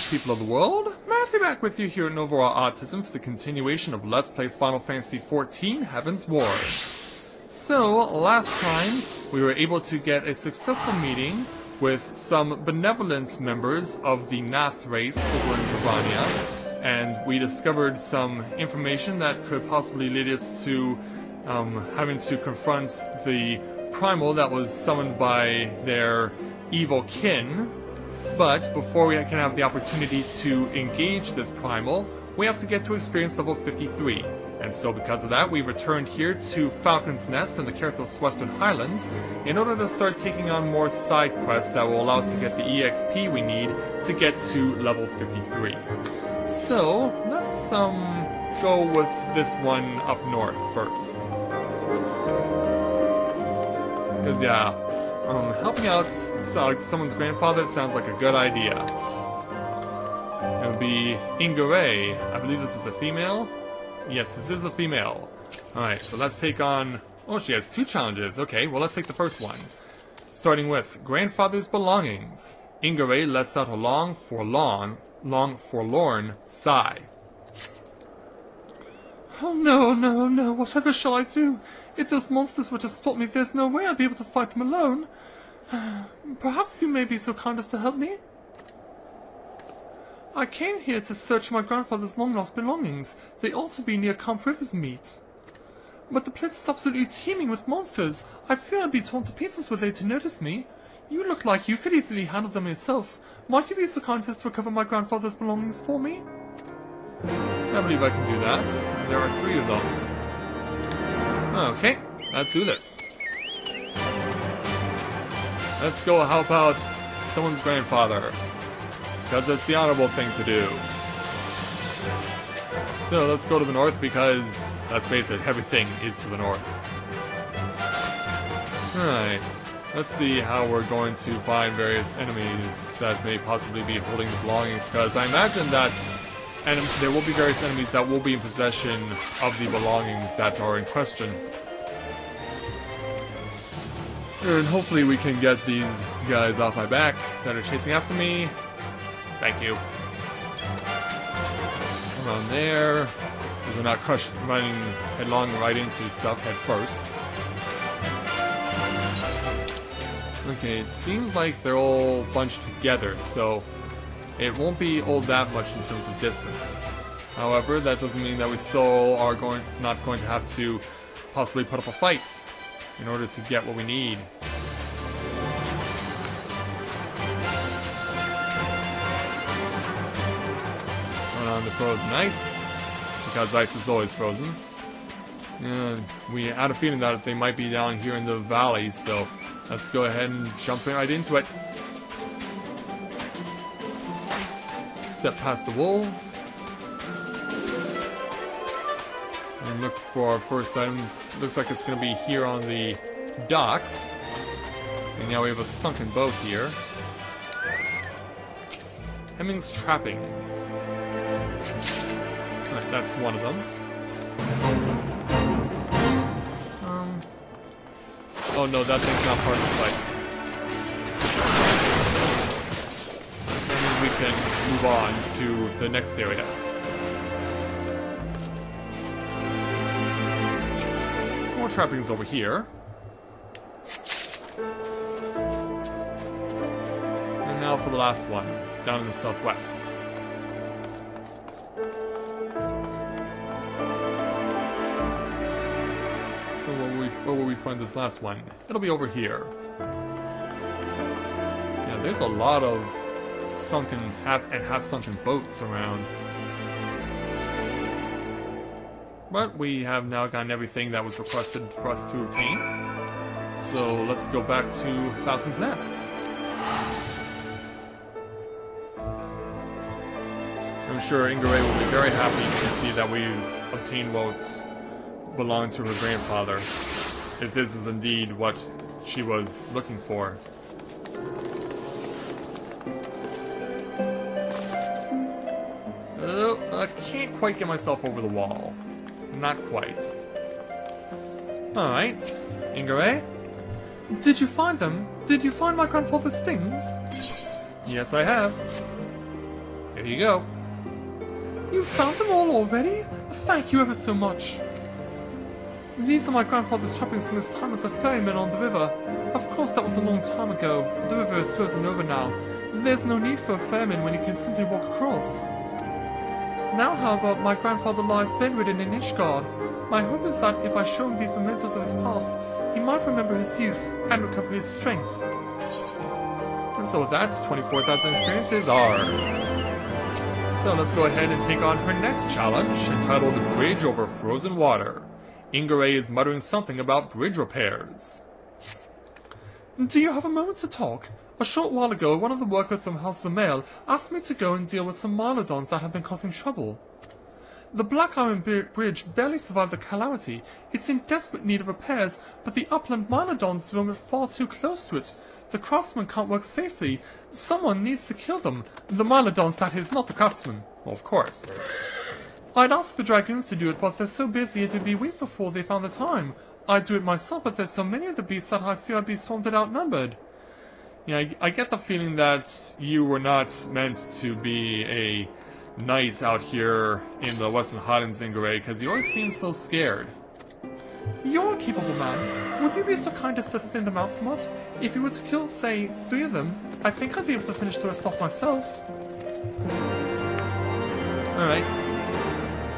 Greetings, people of the world. Matthew back with you here at Overall Autism for the continuation of Let's Play Final Fantasy XIV Heavensward. So, last time we were able to get a successful meeting with some benevolent members of the Nath race over in Bravania, and we discovered some information that could possibly lead us to having to confront the primal that was summoned by their evil kin. But before we can have the opportunity to engage this primal, we have to get to experience level 53. And so because of that, we returned here to Falcon's Nest in the Carthos Western Highlands in order to start taking on more side quests that will allow us to get the EXP we need to get to level 53. So, let's go with this one up north first. Because yeah, helping out someone's grandfather sounds like a good idea. It would be Ingare. I believe this is a female. Yes, this is a female. Alright, so let's take on... Oh, she has 2 challenges. Okay, well let's take the first one. Starting with Grandfather's Belongings. Ingare lets out a long forlorn sigh. Oh no, whatever shall I do? If those monsters were to spot me, there's no way I'd be able to fight them alone. Perhaps you may be so kind as to help me? I came here to search my grandfather's long-lost belongings. They ought to be near Camp River's meet. But the place is absolutely teeming with monsters. I fear I'd be torn to pieces were they to notice me. You look like you could easily handle them yourself. Might you be so kind as to recover my grandfather's belongings for me? I believe I can do that. There are 3 of them. Okay, let's do this. Let's go help out someone's grandfather, because it's the honorable thing to do. So let's go to the north, because, let's face it, everything is to the north. Alright, let's see how we're going to find various enemies that may possibly be holding the belongings, because I imagine that there will be various enemies that will be in possession of the belongings that are in question. And hopefully we can get these guys off my back that are chasing after me. Thank you. Come on there, because we're not running headlong right into stuff head first. Okay, it seems like they're all bunched together, so it won't be all that much in terms of distance. However, that doesn't mean that we still are not going to have to possibly put up a fight in order to get what we need. Going on the frozen ice, because ice is always frozen. And we had a feeling that they might be down here in the valley, so let's go ahead and jump right into it. Step past the wolves and look for our first item. Looks like it's going to be here on the docks. And now we have a sunken boat here. Hemming's trappings. Alright, that's one of them. Oh no, that thing's not part of the fight. We can move on to the next area. More trappings over here. And now for the last one, down in the southwest. So where will we find this last one? It'll be over here. Yeah, there's a lot of sunken half-sunken boats around. But we have now gotten everything that was requested for us to obtain. So let's go back to Falcon's Nest. I'm sure Ingare will be very happy to see that we've obtained what belonged to her grandfather, if this is indeed what she was looking for. I can't quite get myself over the wall. Not quite. Alright. Ingare? Did you find them? Did you find my grandfather's things? Yes, I have. Here you go. You found them all already? Thank you ever so much. These are my grandfather's trappings from his time as a ferryman on the river. Of course, that was a long time ago. The river is frozen over now. There's no need for a ferryman when you can simply walk across. Now, however, my grandfather lies bedridden in Ishgard. My hope is that if I show him these mementos of his past, he might remember his youth and recover his strength. And so with that, 24,000 experience is ours. So let's go ahead and take on her next challenge, entitled Bridge Over Frozen Water. Ingray is muttering something about bridge repairs. Do you have a moment to talk? A short while ago, one of the workers from House Zamel asked me to go and deal with some Mylodons that have been causing trouble. The Black Iron Bridge barely survived the calamity. It's in desperate need of repairs, but the upland Mylodons roam far too close to it. The craftsmen can't work safely. Someone needs to kill them. The Mylodons, that is, not the craftsmen. Well, of course. I'd ask the Dragoons to do it, but they're so busy it would be weeks before they found the time. I'd do it myself, but there's so many of the beasts that I fear I'd be swamped and outnumbered. Yeah, I get the feeling that you were not meant to be a knight out here in the Western Highlands, Ingray, because you always seem so scared. You're a capable man. Would you be so kind as to thin them out somewhat? If you were to kill, say, 3 of them, I think I'd be able to finish the rest off myself. Alright.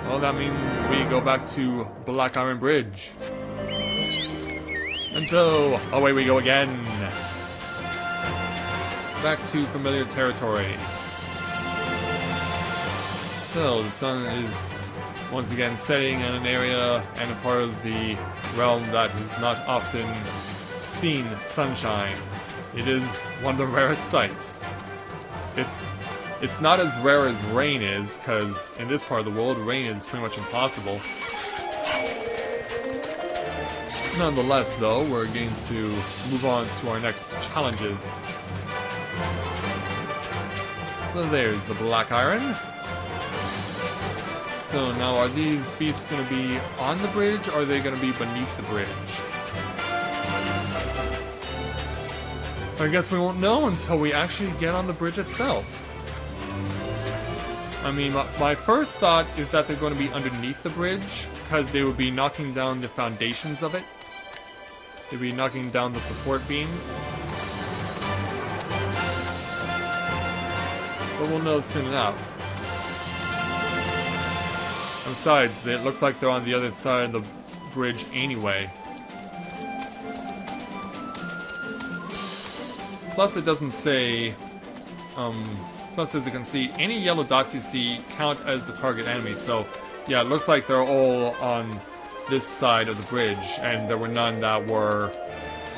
Well, that means we go back to Black Iron Bridge. And so, away we go again. Back to familiar territory. So, the sun is once again setting in an area and a part of the realm that has not often seen sunshine. It is one of the rarest sights. It's not as rare as rain is, because in this part of the world, rain is pretty much impossible. Nonetheless, though, we're going to move on to our next challenges. So there's the Black Iron. So now, are these beasts going to be on the bridge, or are they going to be beneath the bridge? I guess we won't know until we actually get on the bridge itself. I mean, my first thought is that they're going to be underneath the bridge, because they would be knocking down the foundations of it. They'd be knocking down the support beams. But we'll know soon enough. And besides, it looks like they're on the other side of the bridge anyway. Plus, it doesn't say... Plus, as you can see, any yellow dots you see count as the target enemy. So, yeah, it looks like they're all on this side of the bridge, and there were none that were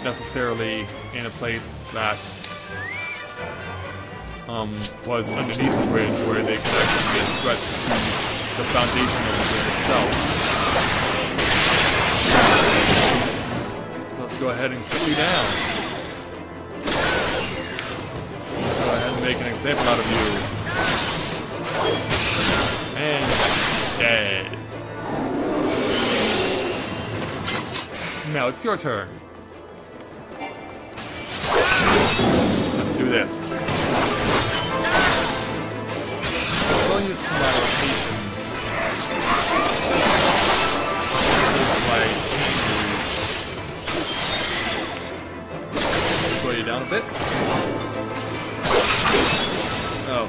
necessarily in a place that was underneath the bridge, where they could actually get threats to the foundation of the bridge itself. So let's go ahead and cut you down. Go ahead and make an example out of you. And dead. Now it's your turn. Let's do this. I'll use some allocations. This is my slow you down a bit. Oh.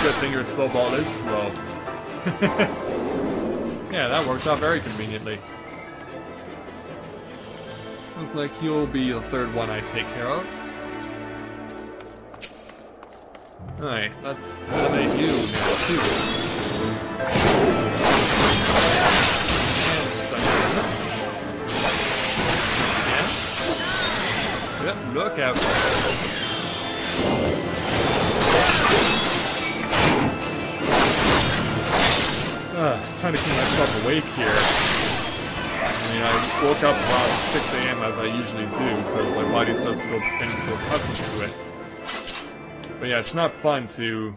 Good thing your slow ball is slow. Yeah, that works out very conveniently. Looks like you'll be the third one I take care of. Alright, let's eliminate you now, too. And stun him. Yep, look out. Trying to keep myself awake here. I mean, I woke up around 6 AM as I usually do, because my body's just been so accustomed to it. But yeah, it's not fun to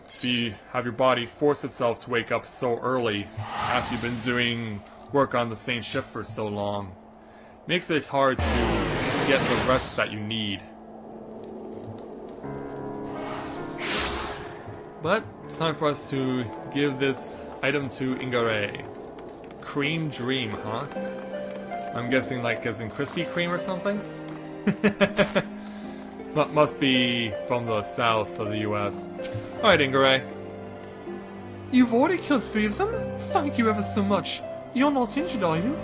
have your body force itself to wake up so early after you've been doing work on the same shift for so long. Makes it hard to get the rest that you need. But it's time for us to give this item to Ingare. Cream Dream, huh? I'm guessing like as in Krispy Kreme or something? Must be from the south of the US. Alright, Ingare. You've already killed 3 of them? Thank you ever so much. You're not injured, are you?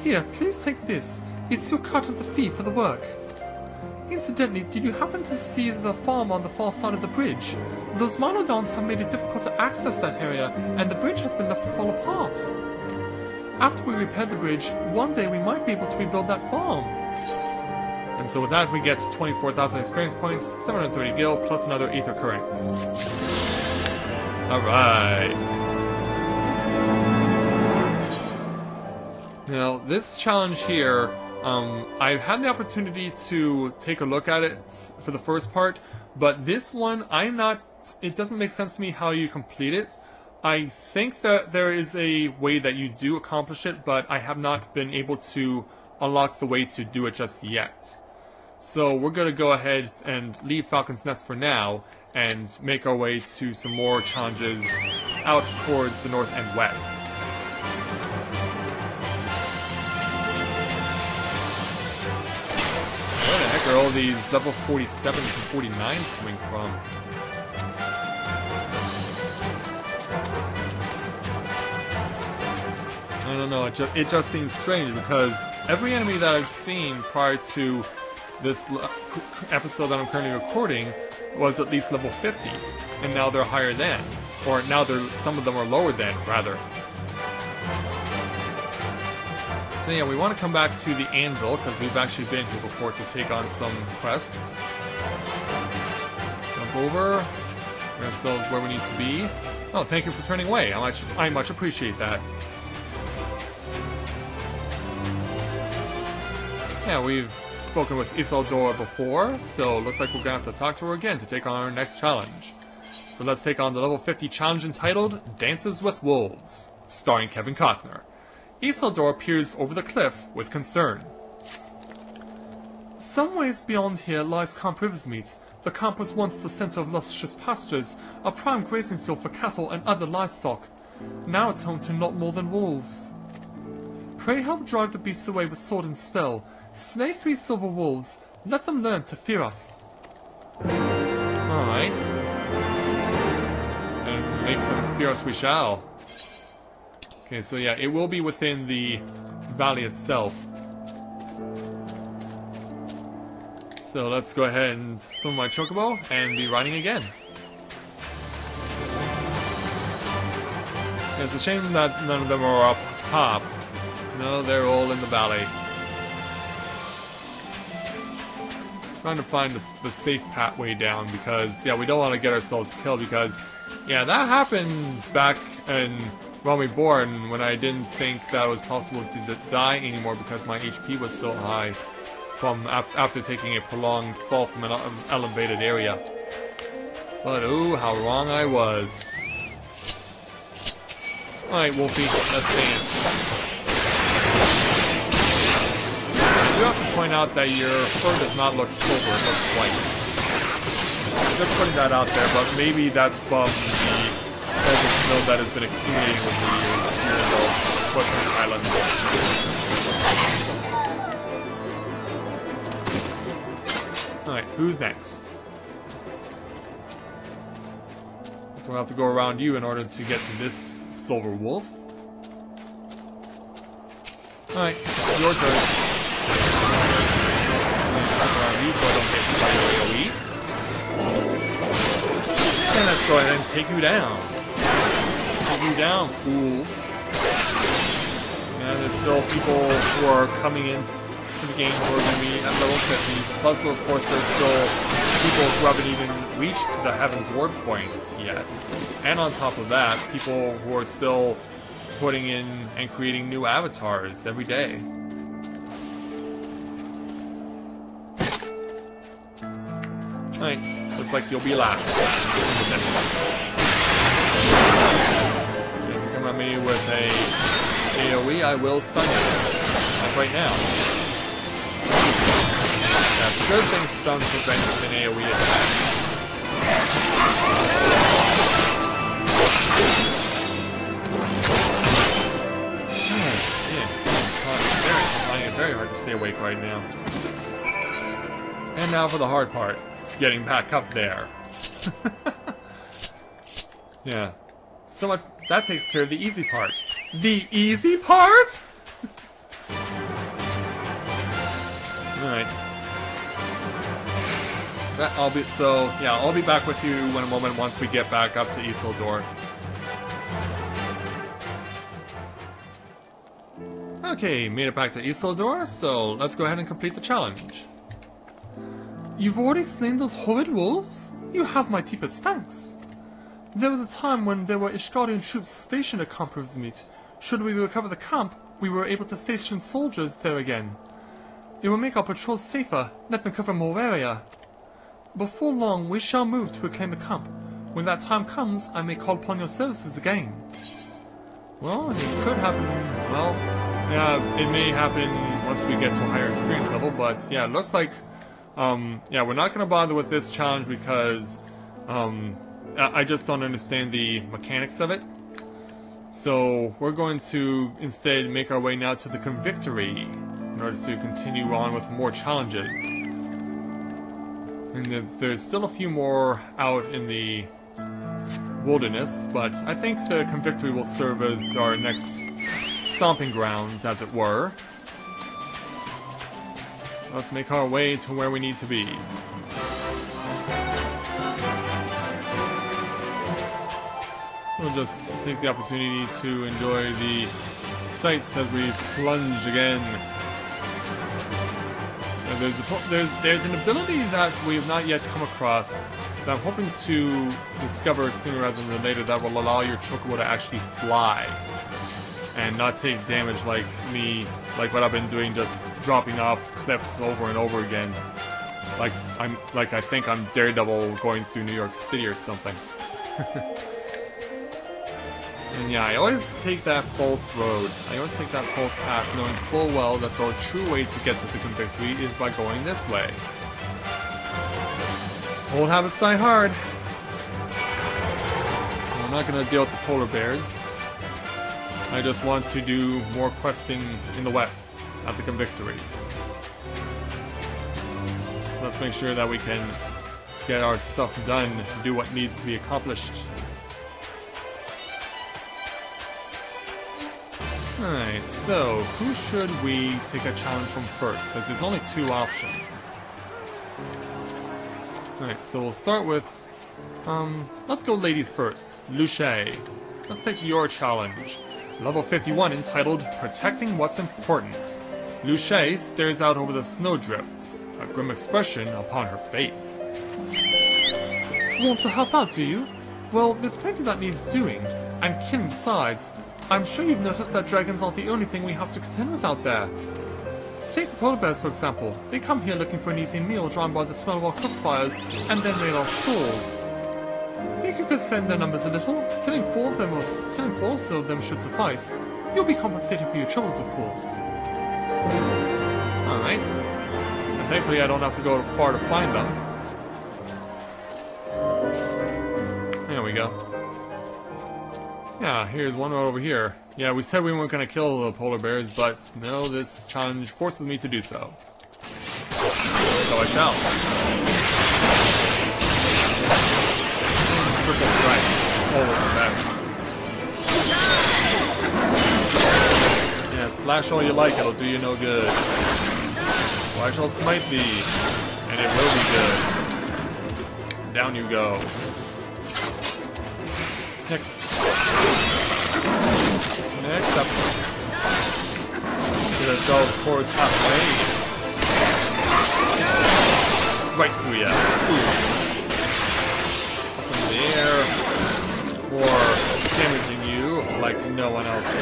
Here, please take this. It's your cut of the fee for the work. Incidentally, did you happen to see the farm on the far side of the bridge? Those Mylodons have made it difficult to access that area, and the bridge has been left to fall apart. After we repair the bridge, one day we might be able to rebuild that farm. And so with that, we get 24,000 experience points, 730 gil, plus another ether current. Alright. Now, this challenge here, I've had the opportunity to take a look at it for the first part, but this one, it doesn't make sense to me how you complete it. I think that there is a way that you do accomplish it, but I have not been able to unlock the way to do it just yet. So we're going to go ahead and leave Falcon's Nest for now, and make our way to some more challenges out towards the north and west. Where the heck are all these level 47s and 49s coming from? I don't know, it just seems strange because every enemy that I've seen prior to this episode that I'm currently recording was at least level 50, and now they're higher than, or now some of them are lower than, rather. So yeah, we want to come back to the Anvil, because we've actually been here before to take on some quests. Jump over, get ourselves where we need to be. Oh, thank you for turning away, I much appreciate that. Yeah, we've spoken with Isildur before, so looks like we're gonna have to talk to her again to take on our next challenge. So let's take on the level 50 challenge entitled Dances with Wolves, starring Kevin Costner. Isildur peers over the cliff with concern. Some ways beyond here lies Camp Riversmeet. The camp was once the center of luscious pastures, a prime grazing field for cattle and other livestock. Now it's home to not more than wolves. Pray help drive the beasts away with sword and spell. Slay 3 silver wolves. Let them learn to fear us. Alright. And make them fear us we shall. Okay, so yeah, it will be within the valley itself. So let's go ahead and summon my chocobo and be riding again. It's a shame that none of them are up top. No, they're all in the valley. Trying to find the safe pathway down because, yeah, we don't want to get ourselves killed because, yeah, that happens back in when we were born when I didn't think that it was possible to die anymore because my HP was so high from after taking a prolonged fall from an elevated area. But ooh, how wrong I was. Alright, Wolfie, let's dance. I do have to point out that your fur does not look silver, it looks white. Just putting that out there, but maybe that's from all the snow that has been accumulating over the years here in the Western Islands. Alright, who's next? So we'll have to go around you in order to get to this silver wolf. Alright, your turn. Around you so I don't get hit by your AoE. And let's go ahead and take you down. Take you down, fool. And there's still people who are coming into the game who are going to be at level 50. Plus, of course, there's still people who haven't even reached the Heavensward points yet. And on top of that, people who are still putting in and creating new avatars every day. Alright, looks like you'll be last. If you come at me with a AoE, I will stun you. Like right now. That's a good thing stun prevents an AoE attack. Finding it very hard to stay awake right now. And now for the hard part. Getting back up there. Yeah. So much that takes care of the easy part. The easy part? Alright. I'll be back with you in a moment once we get back up to Isildur. Okay, made it back to Isildur, so let's go ahead and complete the challenge. You've already slain those horrid wolves? You have my deepest thanks. There was a time when there were Ishgardian troops stationed at Camp Rivesmeet. Should we recover the camp, we were able to station soldiers there again. It will make our patrols safer, let them cover more area. Before long, we shall move to reclaim the camp. When that time comes, I may call upon your services again. Well, it could happen, well, yeah, it may happen once we get to a higher experience level, but yeah, it looks like, yeah, we're not going to bother with this challenge because, I just don't understand the mechanics of it. So, we're going to instead make our way now to the Convictory in order to continue on with more challenges. And there's still a few more out in the wilderness, but I think the Convictory will serve as our next stomping grounds, as it were. Let's make our way to where we need to be. We'll just take the opportunity to enjoy the sights as we plunge again. There's an ability that we have not yet come across that I'm hoping to discover sooner rather than later that will allow your chocobo to actually fly and not take damage like what I've been doing, just dropping off cliffs over and over again. I think I'm Daredevil going through New York City or something. And yeah, I always take that false road. I always take that false path, knowing full well that the true way to get to the Convictory is by going this way. Old habits die hard. We're not going to deal with the polar bears. I just want to do more questing in the west at the Convictory. Let's make sure that we can get our stuff done, do what needs to be accomplished. Alright, so who should we take a challenge from first? Because there's only two options. Alright, so we'll start with, let's go ladies first. Luce, let's take your challenge. Level 51 entitled Protecting What's Important. Luce stares out over the snowdrifts, a grim expression upon her face. Want to help out, do you? Well, there's plenty that needs doing. I'm kidding besides. I'm sure you've noticed that dragons aren't the only thing we have to contend with out there. Take the polar bears, for example. They come here looking for an easy meal drawn by the smell of our cook fires, and then raid our stores. Think you could thin their numbers a little? Killing four or so of them should suffice. You'll be compensated for your troubles, of course. Alright. And thankfully I don't have to go far to find them. There we go. Yeah, here's one right over here. Yeah, we said we weren't going to kill the polar bears, but no, this challenge forces me to do so. So I shall. Triple strikes. Always the best. Yeah, slash all you like, it'll do you no good. So I shall smite thee, and it will be good. Down you go. Next up. Get ourselves towards halfway. Right through ya. Up in the air. Or damaging you like no one else can.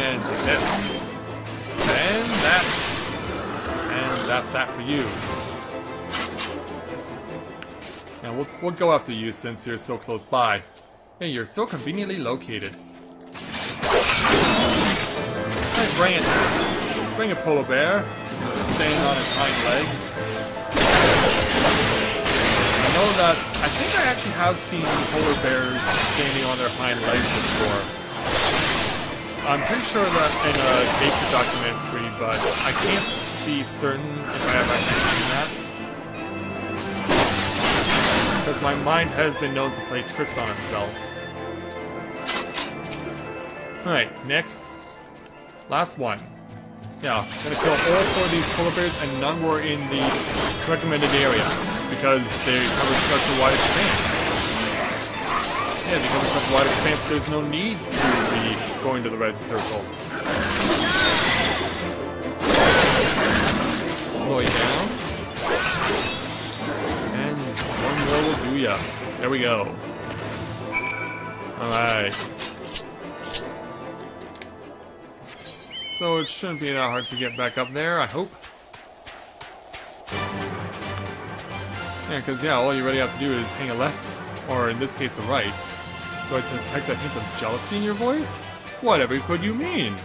And take this. And that. And that's that for you. Now we'll go after you since you're so close by. Hey, you're so conveniently located. Hey, bring it. Bring it, polar bear. Stand on its hind legs. know that I think I actually have seen polar bears standing on their hind legs before. I'm pretty sure that in a nature documentary, but I can't be certain if I have actually seen that. Because my mind has been known to play tricks on itself. Alright, next. Last one. Yeah, gonna kill all 4 of these polar bears and none were in the recommended area. Because they cover such a wide expanse. Yeah, they cover such a wide expanse, there's no need to be going to the red circle. Slow you down. And one more will do ya. There we go. Alright. So it shouldn't be that hard to get back up there, I hope. Yeah, because all you really have to do is hang a left, or in this case a right. Do I detect a hint of jealousy in your voice? Whatever could you mean?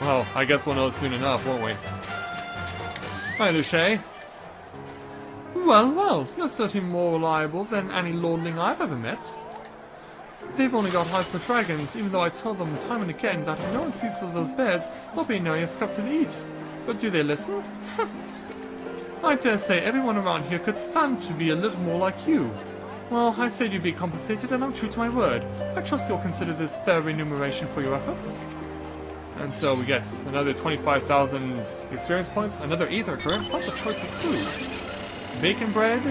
Well, I guess we'll know soon enough, won't we? Hi, Luce. Well, you're certainly more reliable than any lordling I've ever met. They've only got eyes for dragons, even though I tell them time and again that if no one sees those bears, they'll be no scrap to eat. But do they listen? I dare say everyone around here could stand to be a little more like you. Well, I said you'd be compensated, and I'm true to my word. I trust you'll consider this fair remuneration for your efforts. And so we get another 25,000 experience points, another ether current, plus a choice of food. Bacon bread,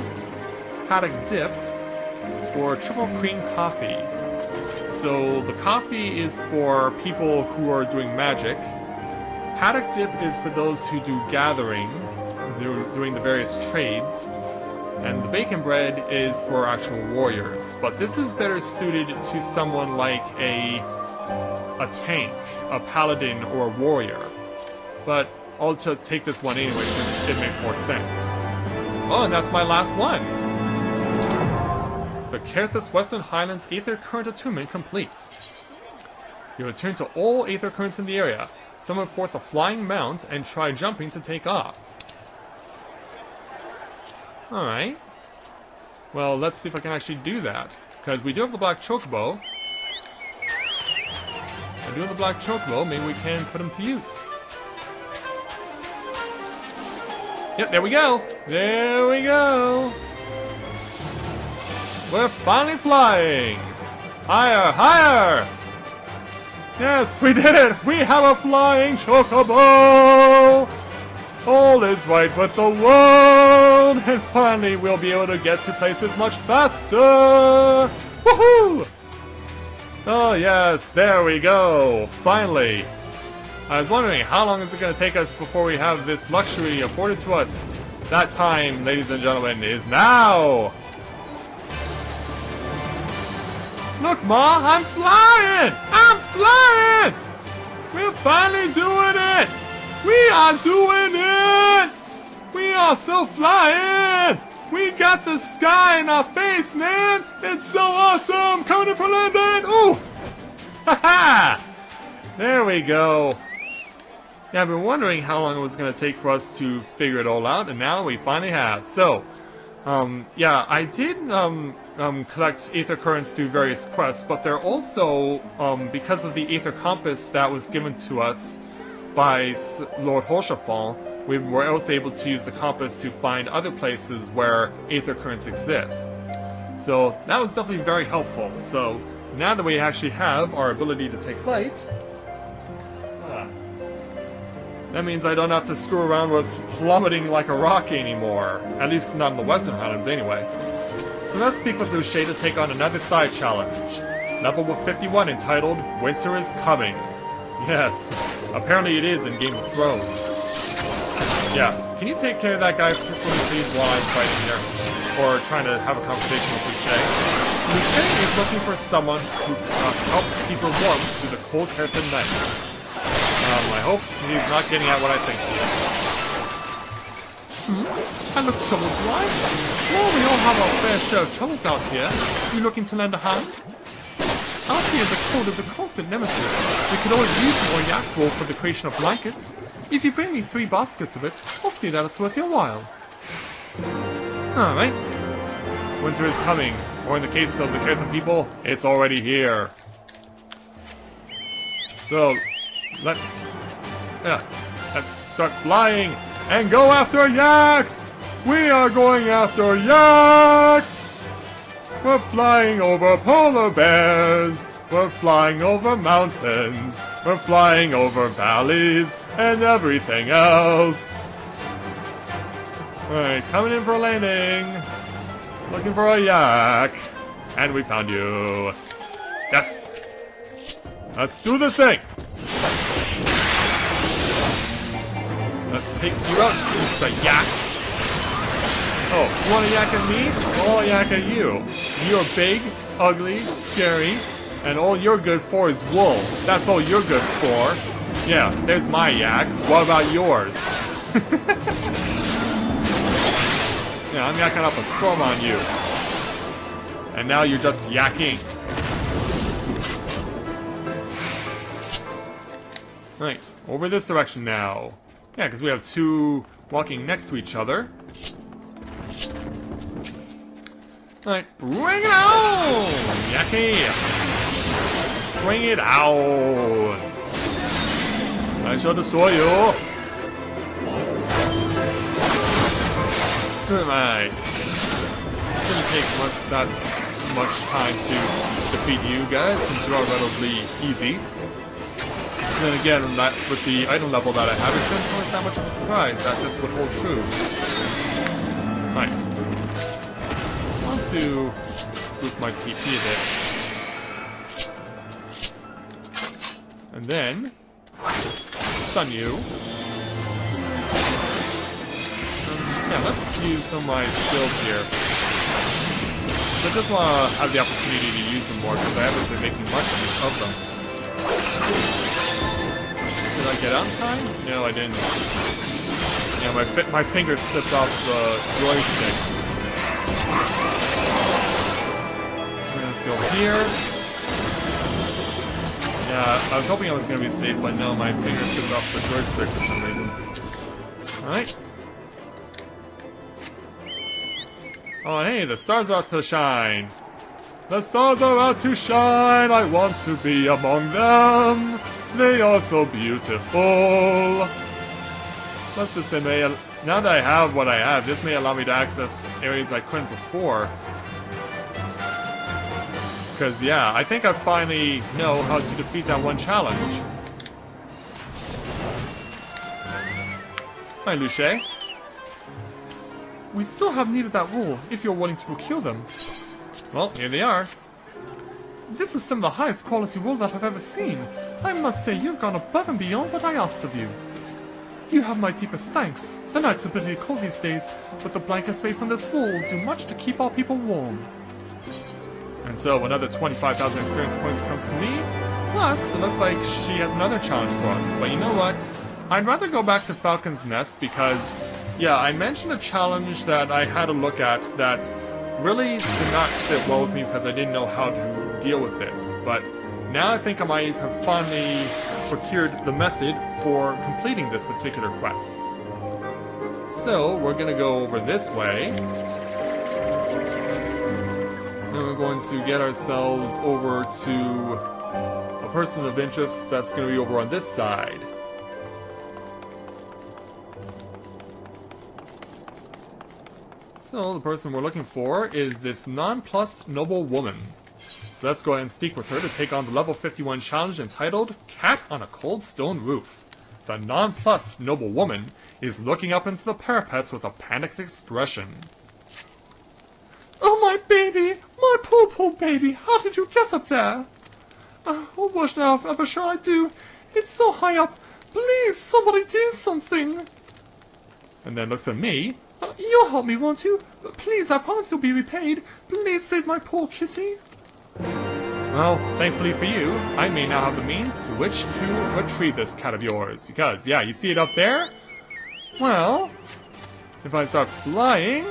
haddock dip, or triple cream coffee. So the coffee is for people who are doing magic. Haddock dip is for those who do gathering, doing the various trades. And the bacon bread is for actual warriors. But this is better suited to someone like a tank, a paladin, or a warrior. But I'll just take this one anyway because it makes more sense. Oh, and that's my last one! The Carthus Western Highlands Aether Current Attunement complete. You return to all Aether Currents in the area, summon forth a flying mount, and try jumping to take off. Alright. Well, let's see if I can actually do that. Because we do have the Black Chocobo. I do have the Black Chocobo, maybe we can put him to use. Yep, there we go! There we go! We're finally flying! Higher, higher! Yes, we did it! We have a flying chocobo! All is right with the world! And finally we'll be able to get to places much faster! Woohoo! Oh yes, there we go! Finally! I was wondering, how long is it going to take us before we have this luxury afforded to us? That time, ladies and gentlemen, is now! Look, Ma, I'm flying! I'm flying! We're finally doing it! We are doing it! We are so flying! We got the sky in our face, man! It's so awesome! Coming in for landing! Ooh! Haha! There we go. Yeah, I've been wondering how long it was going to take for us to figure it all out, and now we finally have. So, yeah, I did collect Aether Currents through various quests, but they're also, because of the Aether Compass that was given to us by Lord Holshafal, we were also able to use the compass to find other places where Aether Currents exist. So, that was definitely very helpful. So, now that we actually have our ability to take flight, that means I don't have to screw around with plummeting like a rock anymore. At least not in the Western Highlands anyway. So let's speak with Luce to take on another side challenge. Level 51 entitled Winter is Coming. Yes, apparently it is in Game of Thrones. Yeah, can you take care of that guy for me please while I'm fighting here? Or trying to have a conversation with Luce? Luce is looking for someone who can help keep her warm through the cold Carthan nights. I hope he's not getting at what I think he is. I look troubled, do I? Well, we all have our fair share of troubles out here. You looking to lend a hand? Out here, the cold is a constant nemesis. We could always use more yak wool for the creation of blankets. If you bring me 3 baskets of it, I'll see that it's worth your while. Alright. Winter is coming, or in the case of the Kitten people, it's already here. So, let's start flying and go after yaks! We are going after yaks! We're flying over polar bears. We're flying over mountains. We're flying over valleys and everything else. Alright, coming in for a landing. Looking for a yak. And we found you. Yes! Let's do this thing! Let's take you out, Mr. Yak. Oh, you want to yak at me? Well, I'll yak at you. You're big, ugly, scary, and all you're good for is wool. That's all you're good for. Yeah, there's my yak. What about yours? Yeah, I'm yakking up a storm on you. And now you're just yakking. Right, over this direction now. Yeah, because we have two walking next to each other. Alright, bring it on! Yaki! Bring it out! I shall destroy you! Alright. Didn't take that much time to defeat you guys, since you are relatively easy. And then again, with the item level that I have, it shouldn't come as that much of a surprise that this would hold true. Right. I want to boost my TP a bit. And then stun you. Yeah, let's use some of my skills here. So I just want to have the opportunity to use them more because I haven't been making much of them. Did I get out in time? No, I didn't. Yeah, my finger slipped off the joystick. Let's go here. Yeah, I was hoping I was going to be safe, but no, my finger slipped off the joystick for some reason. Alright. Oh, hey, the stars are out to shine. The stars are out to shine. I want to be among them. They are so beautiful. Plus, this may, now that I have what I have, this may allow me to access areas I couldn't before. Because, yeah, I think I finally know how to defeat that one challenge. Hi, Luce. We still have need of that wool, if you're willing to procure them. Well, here they are. This is some of the highest quality wool that I've ever seen. I must say you've gone above and beyond what I asked of you. You have my deepest thanks. The nights are bitterly cold these days, but the blankets made from this wool do much to keep our people warm. And so another 25,000 experience points comes to me. Plus, it looks like she has another challenge for us. But you know what? I'd rather go back to Falcon's Nest because, yeah, I mentioned a challenge that I had a look at that really did not sit well with me because I didn't know how to deal with it. But now I think I might have finally procured the method for completing this particular quest. So, we're gonna go over this way. And we're going to get ourselves over to a person of interest that's going to be over on this side. So the person we're looking for is this nonplussed noble woman. So let's go ahead and speak with her to take on the level 51 challenge entitled Cat on a Cold Stone Roof. The nonplussed noble woman is looking up into the parapets with a panicked expression. Oh, my baby! My poor baby! How did you get up there? Oh, what ever shall I do? It's so high up. Please, somebody do something. And then looks at me. You'll help me, won't you? Please, I promise you'll be repaid. Please save my poor kitty. Well, thankfully for you, I may now have the means to which to retrieve this cat of yours. Because, yeah, you see it up there? Well, if I start flying...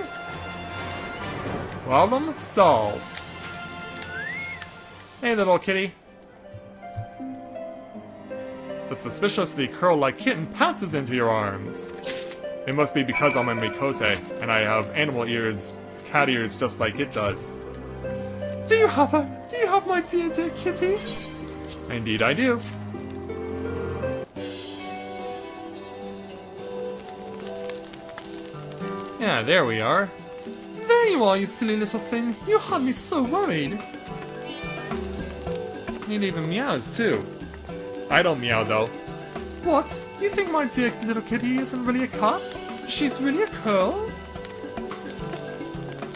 Problem solved. Hey, little kitty. The suspiciously curl-like kitten pounces into your arms. It must be because I'm a Mikote, and I have animal ears, cat ears, just like it does. Do you have my dear kitty? Indeed I do. Yeah, there we are. There you are, you silly little thing. You had me so worried. It even meows, too. I don't meow, though. What? You think my dear little kitty isn't really a cat? She's really a curl?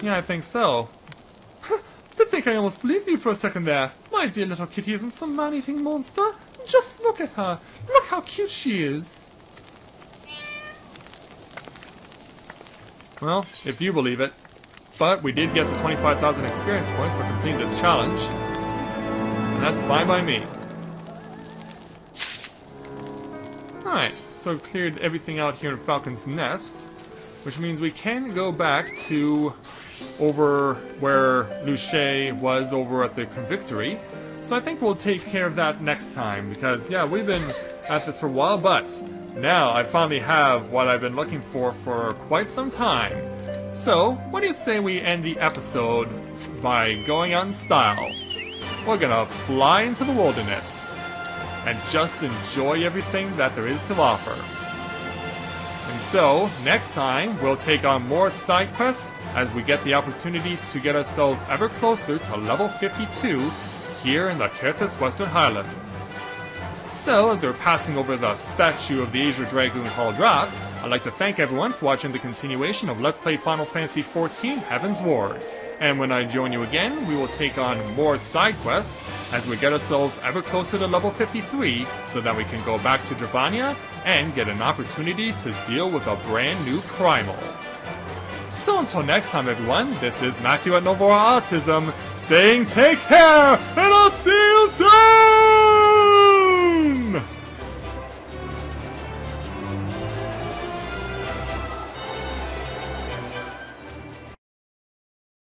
Yeah, I think so. To think I almost believed you for a second there. My dear little kitty isn't some man-eating monster. Just look at her. Look how cute she is. Well, if you believe it. But we did get the 25,000 experience points for completing this challenge. And that's fine by me. Alright, so we've cleared everything out here in Falcon's Nest. Which means we can go back to over where Luce was over at the Convictory. So I think we'll take care of that next time. Because, yeah, we've been at this for a while, but now I finally have what I've been looking for quite some time. So, what do you say we end the episode by going out in style? We're gonna fly into the wilderness and just enjoy everything that there is to offer. And so, next time, we'll take on more side quests as we get the opportunity to get ourselves ever closer to level 52 here in the Kerthus Western Highlands. So, as we're passing over the statue of the Azure Dragoon Haldrath, I'd like to thank everyone for watching the continuation of Let's Play Final Fantasy XIV Heavensward. And when I join you again, we will take on more side quests as we get ourselves ever closer to level 53 so that we can go back to Dravania and get an opportunity to deal with a brand new Primal. So until next time everyone, this is Matthew at Novora Autism saying take care and I'll see you soon!